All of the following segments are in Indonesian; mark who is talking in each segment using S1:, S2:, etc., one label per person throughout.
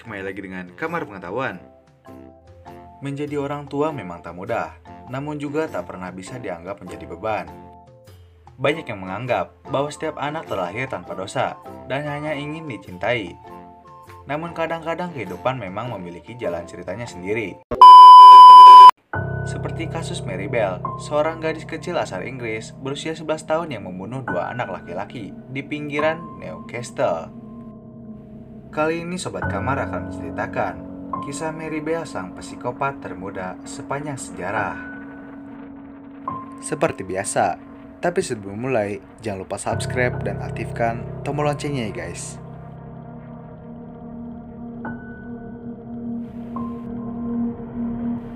S1: kembali lagi dengan Kamar Pengetahuan. Menjadi orang tua memang tak mudah, namun juga tak pernah bisa dianggap menjadi beban. Banyak yang menganggap bahwa setiap anak terlahir tanpa dosa dan hanya ingin dicintai. Namun kadang-kadang kehidupan memang memiliki jalan ceritanya sendiri. Seperti kasus Mary Bell, seorang gadis kecil asal Inggris berusia 11 tahun yang membunuh dua anak laki-laki di pinggiran Newcastle. Kali ini Sobat Kamar akan menceritakan kisah Mary Bell, sang psikopat termuda sepanjang sejarah. Seperti biasa, tapi sebelum mulai, jangan lupa subscribe dan aktifkan tombol loncengnya ya guys.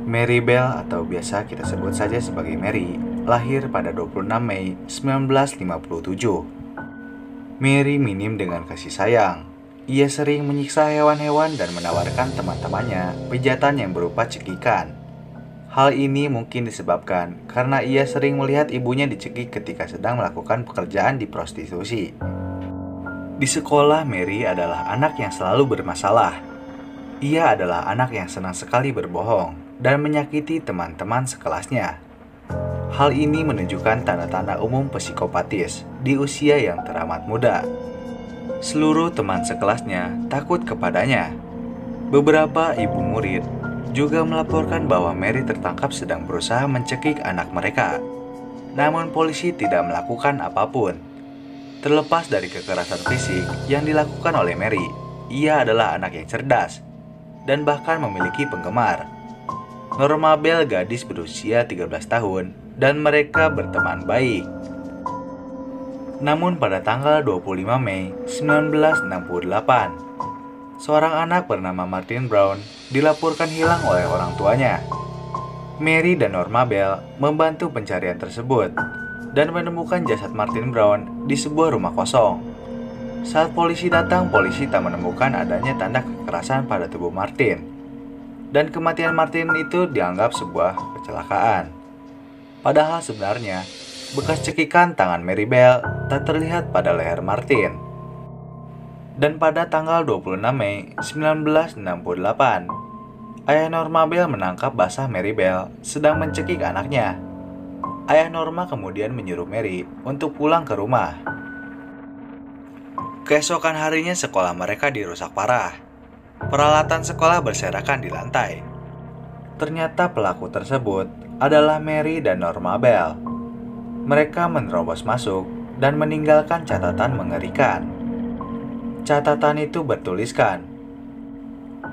S1: Mary Bell atau biasa kita sebut saja sebagai Mary, lahir pada 26 Mei 1957. Mary minim dengan kasih sayang. Ia sering menyiksa hewan-hewan dan menawarkan teman-temannya pijatan yang berupa cekikan. Hal ini mungkin disebabkan karena ia sering melihat ibunya dicekik ketika sedang melakukan pekerjaan di prostitusi. Di sekolah, Mary adalah anak yang selalu bermasalah. Ia adalah anak yang senang sekali berbohong dan menyakiti teman-teman sekelasnya. Hal ini menunjukkan tanda-tanda umum psikopatis di usia yang teramat muda. Seluruh teman sekelasnya takut kepadanya. Beberapa ibu murid juga melaporkan bahwa Mary tertangkap sedang berusaha mencekik anak mereka. Namun polisi tidak melakukan apapun. Terlepas dari kekerasan fisik yang dilakukan oleh Mary, ia adalah anak yang cerdas dan bahkan memiliki penggemar. Norma Bell gadis berusia 13 tahun dan mereka berteman baik. Namun pada tanggal 25 Mei 1968, seorang anak bernama Martin Brown dilaporkan hilang oleh orang tuanya. Mary dan Norma Bell membantu pencarian tersebut dan menemukan jasad Martin Brown di sebuah rumah kosong. Saat polisi datang, polisi tak menemukan adanya tanda kekerasan pada tubuh Martin. Dan kematian Martin itu dianggap sebuah kecelakaan. Padahal sebenarnya, bekas cekikan tangan Mary Bell tak terlihat pada leher Martin. Dan pada tanggal 26 Mei 1968, ayah Norma Bell menangkap basah Mary Bell sedang mencekik anaknya. Ayah Norma kemudian menyuruh Mary untuk pulang ke rumah. Keesokan harinya sekolah mereka dirusak parah. Peralatan sekolah berserakan di lantai. Ternyata pelaku tersebut adalah Mary dan Norma Bell. Mereka menerobos masuk dan meninggalkan catatan mengerikan. Catatan itu bertuliskan,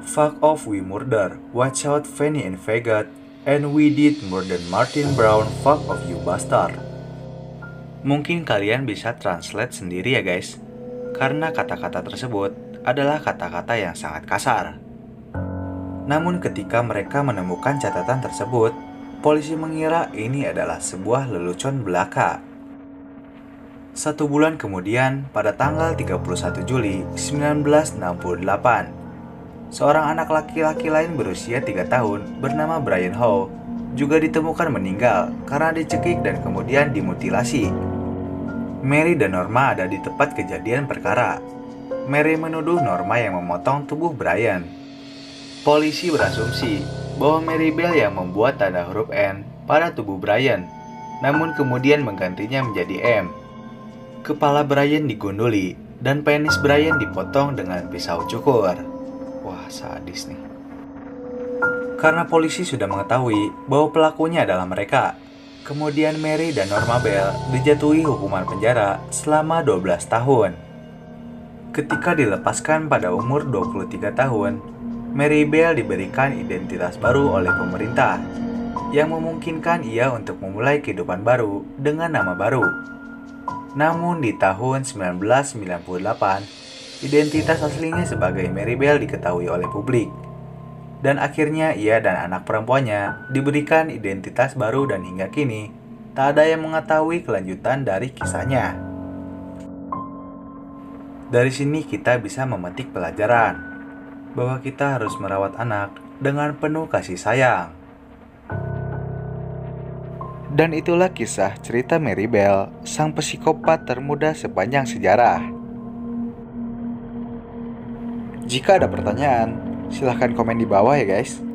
S1: "Fuck off, we murder. Watch out, Fanny and Faggot. And we did murder Martin Brown. Fuck off, you bastard." Mungkin kalian bisa translate sendiri ya guys, karena kata-kata tersebut adalah kata-kata yang sangat kasar. Namun ketika mereka menemukan catatan tersebut, polisi mengira ini adalah sebuah lelucon belaka. 1 bulan kemudian, pada tanggal 31 Juli 1968, seorang anak laki-laki lain berusia 3 tahun bernama Brian Howe juga ditemukan meninggal karena dicekik dan kemudian dimutilasi. Mary dan Norma ada di tempat kejadian perkara. Mary menuduh Norma yang memotong tubuh Brian. Polisi berasumsi bahwa Mary Bell yang membuat tanda huruf N pada tubuh Brian, namun kemudian menggantinya menjadi M. Kepala Brian digunduli dan penis Brian dipotong dengan pisau cukur. Wah, sadis nih. Karena polisi sudah mengetahui bahwa pelakunya adalah mereka, kemudian Mary dan Norma Bell dijatuhi hukuman penjara selama 12 tahun. Ketika dilepaskan pada umur 23 tahun, Mary Bell diberikan identitas baru oleh pemerintah yang memungkinkan ia untuk memulai kehidupan baru dengan nama baru. Namun di tahun 1998, identitas aslinya sebagai Mary Bell diketahui oleh publik. Dan akhirnya ia dan anak perempuannya diberikan identitas baru dan hingga kini tak ada yang mengetahui kelanjutan dari kisahnya. Dari sini kita bisa memetik pelajaran bahwa kita harus merawat anak dengan penuh kasih sayang. Dan itulah kisah cerita Mary Bell, sang psikopat termuda sepanjang sejarah. Jika ada pertanyaan, silahkan komen di bawah ya guys.